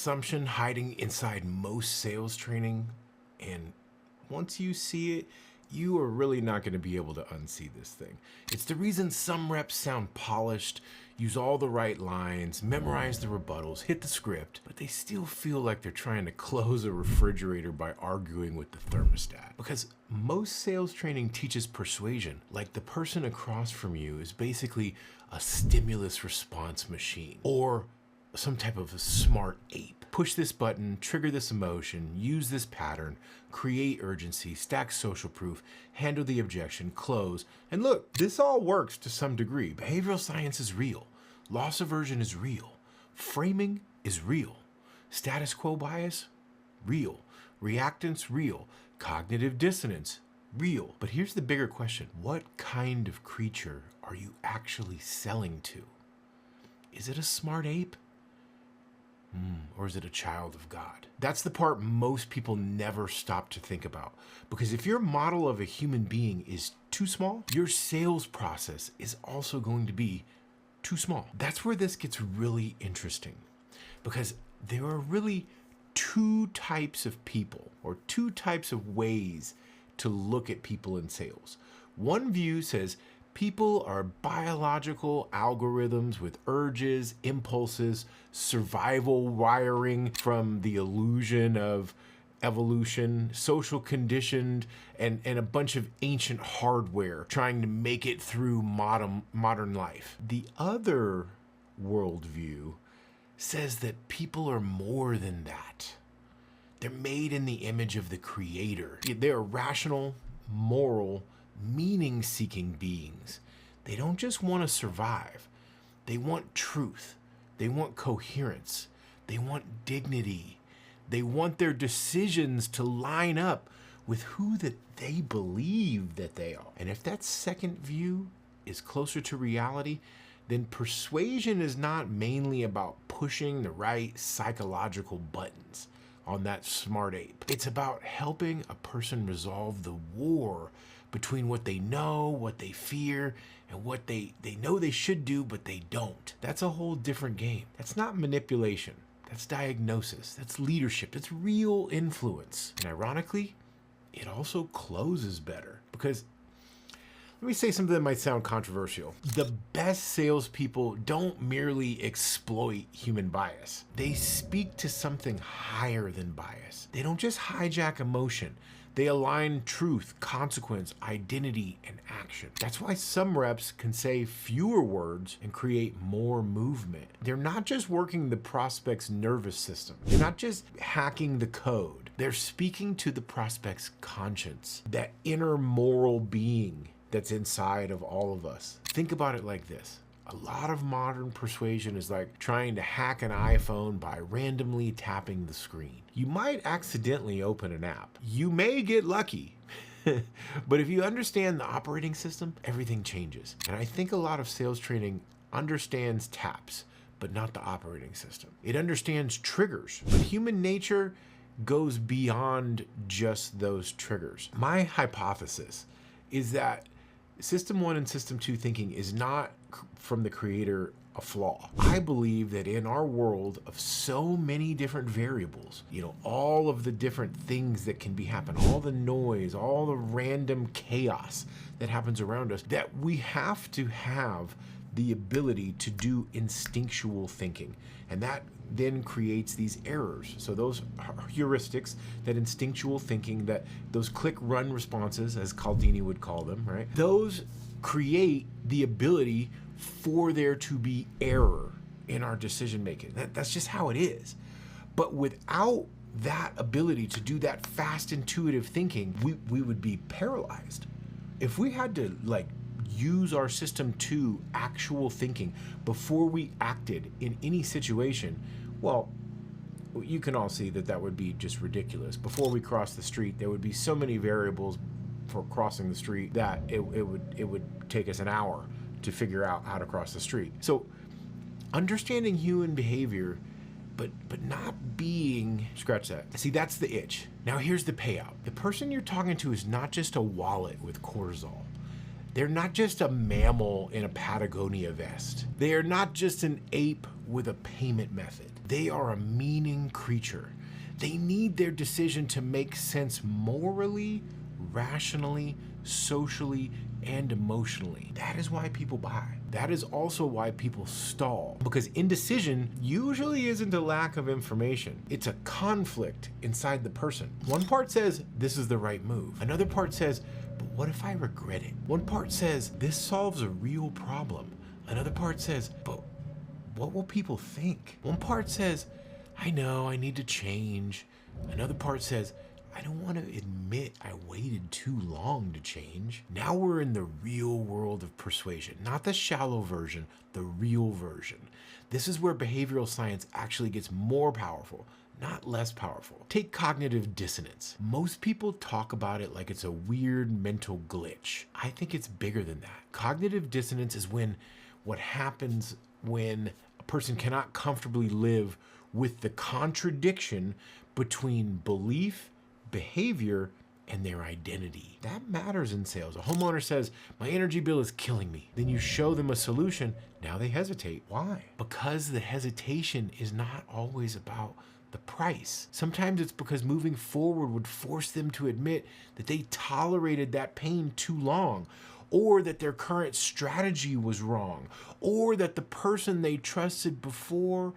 assumption hiding inside most sales training, and once you see it, you are really not going to be able to unsee this thing. It's the reason some reps sound polished, use all the right lines, memorize the rebuttals, hit the script, but they still feel like they're trying to close a refrigerator by arguing with the thermostat. Because most sales training teaches persuasion, like the person across from you is basically a stimulus response machine, or some type of a smart ape. Push this button, trigger this emotion, use this pattern, create urgency, stack social proof, handle the objection, close. And look, this all works to some degree. Behavioral science is real. Loss aversion is real. Framing is real. Status quo bias, real. Reactance, real. Cognitive dissonance, real. But here's the bigger question. What kind of creature are you actually selling to? Is it a smart ape? Or is it a child of God? That's the part most people never stop to think about. Because if your model of a human being is too small, your sales process is also going to be too small. That's where this gets really interesting. Because there are really two types of people, or two types of ways to look at people in sales. One view says people are biological algorithms with urges, impulses, survival wiring from the illusion of evolution, social conditioned, and a bunch of ancient hardware trying to make it through modern life. The other worldview says that people are more than that. They're made in the image of the Creator. They're rational, moral, meaning-seeking beings. They don't just want to survive. They want truth. They want coherence. They want dignity. They want their decisions to line up with who that they believe that they are. And if that second view is closer to reality, then persuasion is not mainly about pushing the right psychological buttons on that smart ape. It's about helping a person resolve the war between what they know, what they fear, and what they know they should do, but they don't. That's a whole different game. That's not manipulation. That's diagnosis. That's leadership. That's real influence. And ironically, it also closes better. Because let me say something that might sound controversial. The best salespeople don't merely exploit human bias. They speak to something higher than bias. They don't just hijack emotion. They align truth, consequence, identity, and action. That's why some reps can say fewer words and create more movement. They're not just working the prospect's nervous system. They're not just hacking the code. They're speaking to the prospect's conscience, that inner moral being that's inside of all of us. Think about it like this. A lot of modern persuasion is like trying to hack an iPhone by randomly tapping the screen. You might accidentally open an app. You may get lucky. But if you understand the operating system, everything changes. And I think a lot of sales training understands taps, but not the operating system. It understands triggers, but human nature goes beyond just those triggers. My hypothesis is that System 1 and System 2 thinking is not from the Creator a flaw. I believe that in our world of so many different variables, all of the different things that can be happening, all the noise, all the random chaos that happens around us, that we have to have the ability to do instinctual thinking. And that then creates these errors. So those heuristics, that instinctual thinking, that those click-run responses, as Cialdini would call them, right? Those create the ability for there to be error in our decision making. That's just how it is. But without that ability to do that fast, intuitive thinking, we would be paralyzed. If we had to use our System 2 actual thinking before we acted in any situation, well, you can all see that would be just ridiculous. Before we cross the street, there would be so many variables for crossing the street that it would take us an hour to figure out how to cross the street. So understanding human behavior, but not being, scratch that. See, that's the itch. Now here's the payout. The person you're talking to is not just a wallet with cortisol. They're not just a mammal in a Patagonia vest. They are not just an ape with a payment method. They are a meaning creature. They need their decision to make sense morally, rationally, socially, and emotionally. That is why people buy. That is also why people stall, because indecision usually isn't a lack of information. It's a conflict inside the person. One part says, this is the right move. Another part says, but what if I regret it? One part says, this solves a real problem. Another part says, but what will people think? One part says, I know I need to change. Another part says, I don't want to admit I waited too long to change. Now we're in the real world of persuasion, not the shallow version, the real version. This is where behavioral science actually gets more powerful, not less powerful. Take cognitive dissonance. Most people talk about it like it's a weird mental glitch. I think it's bigger than that. Cognitive dissonance is what happens when a person cannot comfortably live with the contradiction between belief, behavior, and their identity. That matters in sales. A homeowner says, my energy bill is killing me. Then you show them a solution. Now they hesitate. Why? Because the hesitation is not always about the price. Sometimes it's because moving forward would force them to admit that they tolerated that pain too long, or that their current strategy was wrong, or that the person they trusted before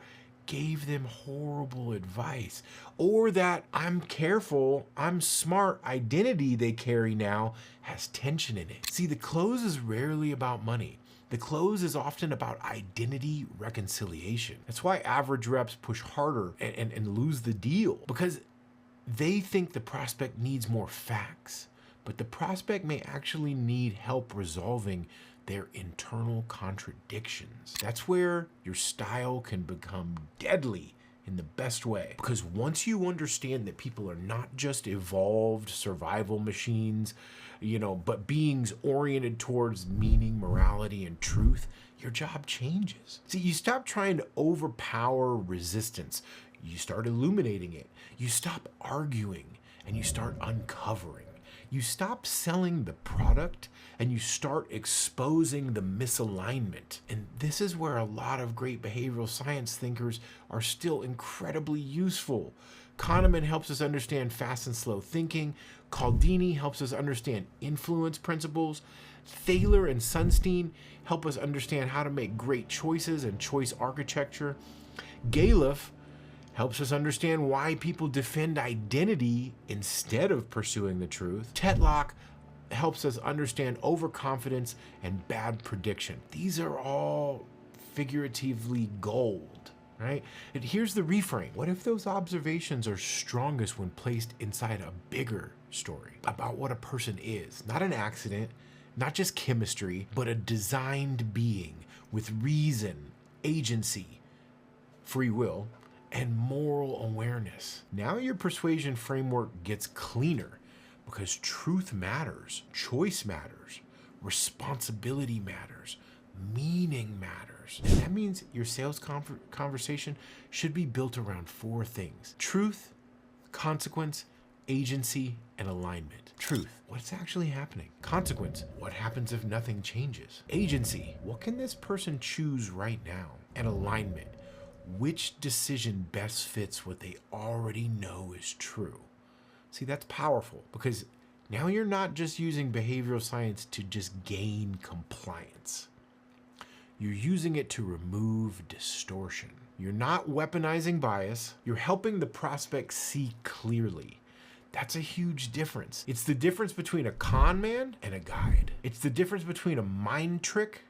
gave them horrible advice, or that I'm careful, I'm smart identity they carry now has tension in it. See, the close is rarely about money. The close is often about identity reconciliation. That's why average reps push harder and lose the deal, because they think the prospect needs more facts, but the prospect may actually need help resolving their internal contradictions. That's where your style can become deadly in the best way. Because once you understand that people are not just evolved survival machines, but beings oriented towards meaning, morality, and truth, your job changes. See, you stop trying to overpower resistance. You start illuminating it. You stop arguing and you start uncovering. You stop selling the product and you start exposing the misalignment. And this is where a lot of great behavioral science thinkers are still incredibly useful. Kahneman helps us understand fast and slow thinking. Cialdini helps us understand influence principles. Thaler and Sunstein help us understand how to make great choices and choice architecture. Galef helps us understand why people defend identity instead of pursuing the truth. Tetlock helps us understand overconfidence and bad prediction. These are all figuratively gold, right? And here's the reframe. What if those observations are strongest when placed inside a bigger story about what a person is? Not an accident, not just chemistry, but a designed being with reason, agency, free will, and moral awareness. Now your persuasion framework gets cleaner because truth matters, choice matters, responsibility matters, meaning matters. And that means your sales conversation should be built around 4 things: truth, consequence, agency, and alignment. Truth, what's actually happening? Consequence, what happens if nothing changes? Agency, what can this person choose right now? And alignment, which decision best fits what they already know is true? See, that's powerful because now you're not just using behavioral science to just gain compliance. You're using it to remove distortion. You're not weaponizing bias. You're helping the prospect see clearly. That's a huge difference. It's the difference between a con man and a guide. It's the difference between a mind trick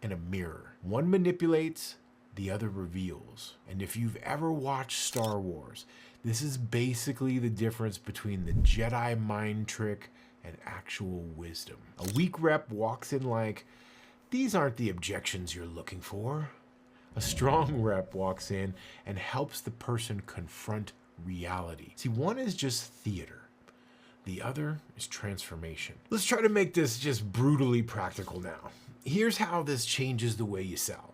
and a mirror. One manipulates, the other reveals. And if you've ever watched Star Wars, this is basically the difference between the Jedi mind trick and actual wisdom. A weak rep walks in like, these aren't the objections you're looking for. A strong rep walks in and helps the person confront reality. See, one is just theater. The other is transformation. Let's try to make this just brutally practical now. Here's how this changes the way you sell.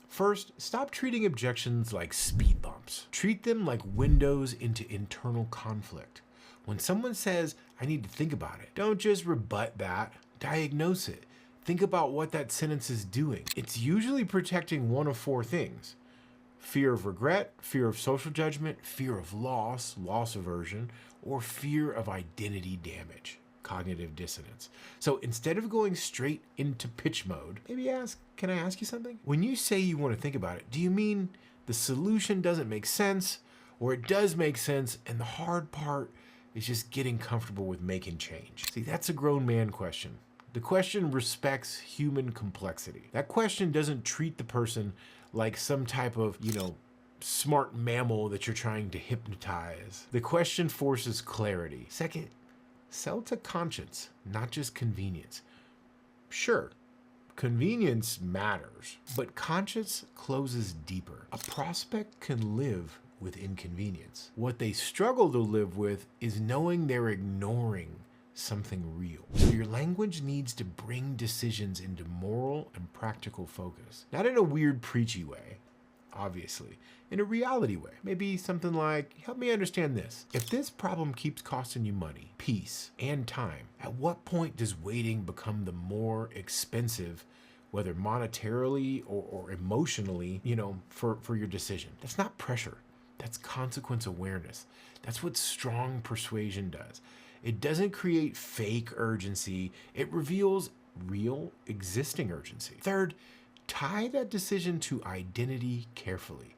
First, stop treating objections like speed bumps. Treat them like windows into internal conflict. When someone says, I need to think about it, don't just rebut that, diagnose it. think about what that sentence is doing. It's usually protecting one of four things: fear of regret, fear of social judgment, fear of loss, loss aversion, or fear of identity damage, cognitive dissonance. So instead of going straight into pitch mode, maybe ask, can I ask you something? When you say you want to think about it, do you mean the solution doesn't make sense, or it does make sense and the hard part is just getting comfortable with making change? See, that's a grown man question. The question respects human complexity. That question doesn't treat the person like some type of, smart mammal that you're trying to hypnotize. The question forces clarity. Second, sell to conscience, not just convenience. Sure, convenience matters, but conscience closes deeper. A prospect can live with inconvenience. What they struggle to live with is knowing they're ignoring something real. So your language needs to bring decisions into moral and practical focus. Not in a weird preachy way, obviously, in a reality way. Maybe something like, help me understand this. If this problem keeps costing you money, peace, and time, at what point does waiting become the more expensive, whether monetarily or emotionally, for your decision? That's not pressure. That's consequence awareness. That's what strong persuasion does. It doesn't create fake urgency. It reveals real existing urgency. Third, tie that decision to identity carefully.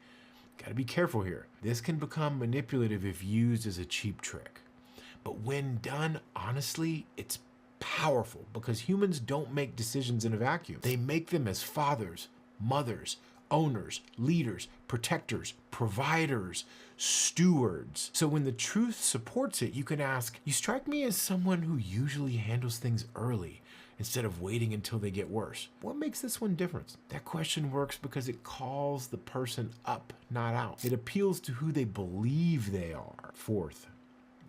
Gotta be careful here. This can become manipulative if used as a cheap trick. But when done honestly, it's powerful because humans don't make decisions in a vacuum. They make them as fathers, mothers, owners, leaders, protectors, providers, stewards. So when the truth supports it, you can ask, you strike me as someone who usually handles things early instead of waiting until they get worse. What makes this one different? That question works because it calls the person up, not out. It appeals to who they believe they are. Fourth,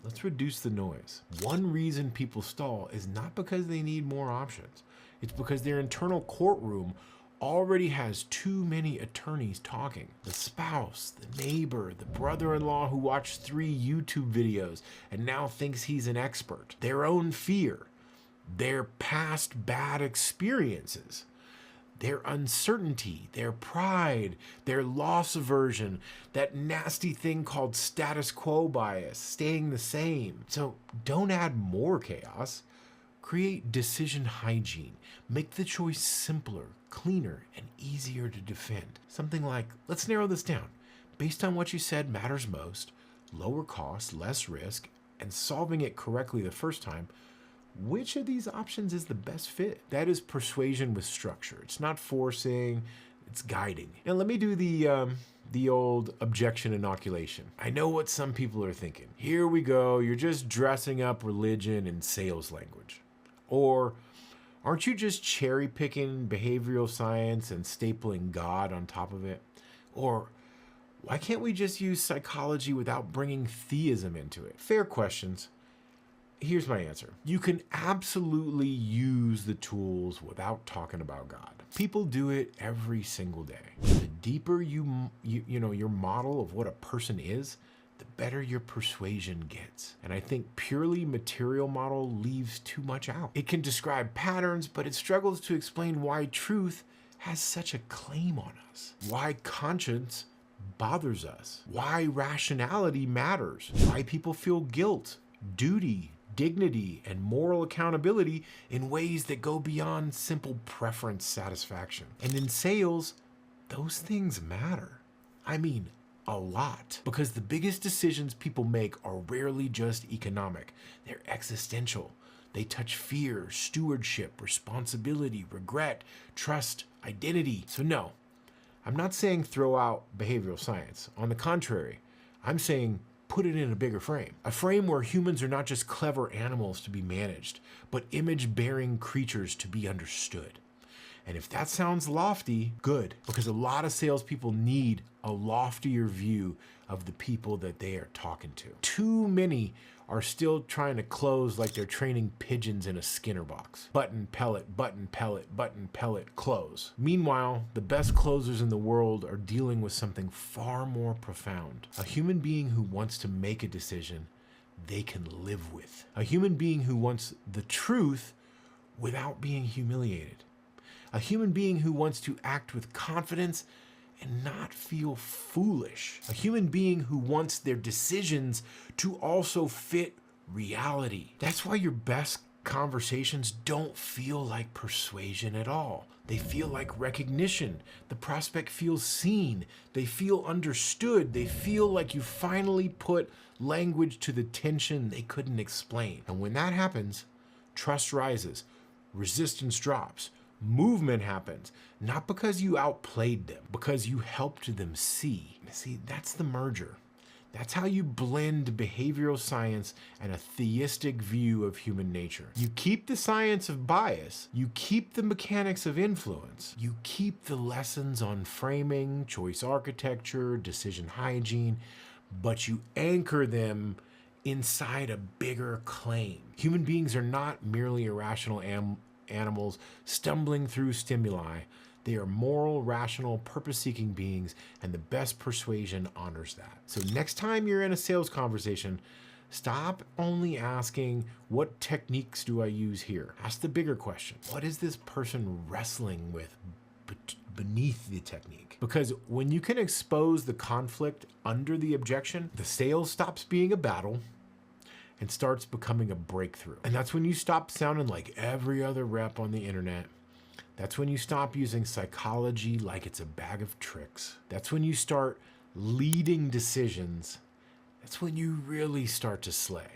let's reduce the noise. One reason people stall is not because they need more options. It's because their internal courtroom already has too many attorneys talking. The spouse, the neighbor, the brother-in-law who watched 3 YouTube videos and now thinks he's an expert. Their own fear, their past bad experiences, their uncertainty, their pride, their loss aversion, that nasty thing called status quo bias, staying the same. So don't add more chaos. Create decision hygiene. Make the choice simpler, cleaner, and easier to defend. Something like, let's narrow this down. Based on what you said matters most, lower cost, less risk, and solving it correctly the first time, which of these options is the best fit? That is persuasion with structure. It's not forcing, it's guiding. Now let me do the old objection inoculation. I know what some people are thinking. Here we go, you're just dressing up religion in sales language. Or aren't you just cherry picking behavioral science and stapling God on top of it? Or why can't we just use psychology without bringing theism into it? Fair questions. Here's my answer. You can absolutely use the tools without talking about God. People do it every single day. The deeper your model of what a person is, the better your persuasion gets. And I think purely material model leaves too much out. It can describe patterns, but it struggles to explain why truth has such a claim on us, why conscience bothers us, why rationality matters, why people feel guilt, duty, dignity, and moral accountability in ways that go beyond simple preference satisfaction. And in sales, those things matter. I mean, a lot. Because the biggest decisions people make are rarely just economic. They're existential. They touch fear, stewardship, responsibility, regret, trust, identity. So no, I'm not saying throw out behavioral science. On the contrary, I'm saying put it in a bigger frame. A frame where humans are not just clever animals to be managed, but image-bearing creatures to be understood. And if that sounds lofty, good, because a lot of salespeople need a loftier view of the people that they are talking to. Too many are still trying to close like they're training pigeons in a Skinner box. Button, pellet, button, pellet, button, pellet, close. Meanwhile, the best closers in the world are dealing with something far more profound. A human being who wants to make a decision they can live with. A human being who wants the truth without being humiliated. A human being who wants to act with confidence and not feel foolish. A human being who wants their decisions to also fit reality. That's why your best conversations don't feel like persuasion at all. They feel like recognition. The prospect feels seen. They feel understood. They feel like you finally put language to the tension they couldn't explain. And when that happens, trust rises, resistance drops, movement happens, not because you outplayed them, because you helped them see. See, that's the merger. That's how you blend behavioral science and a theistic view of human nature. You keep the science of bias, you keep the mechanics of influence, you keep the lessons on framing, choice architecture, decision hygiene, but you anchor them inside a bigger claim. Human beings are not merely irrational animals stumbling through stimuli. They are moral, rational, purpose-seeking beings, and the best persuasion honors that. So next time you're in a sales conversation, stop only asking, what techniques do I use here? Ask the bigger question. What is this person wrestling with beneath the technique? Because when you can expose the conflict under the objection, the sale stops being a battle and starts becoming a breakthrough. And that's when you stop sounding like every other rep on the internet. That's when you stop using psychology like it's a bag of tricks. That's when you start leading decisions. That's when you really start to slay.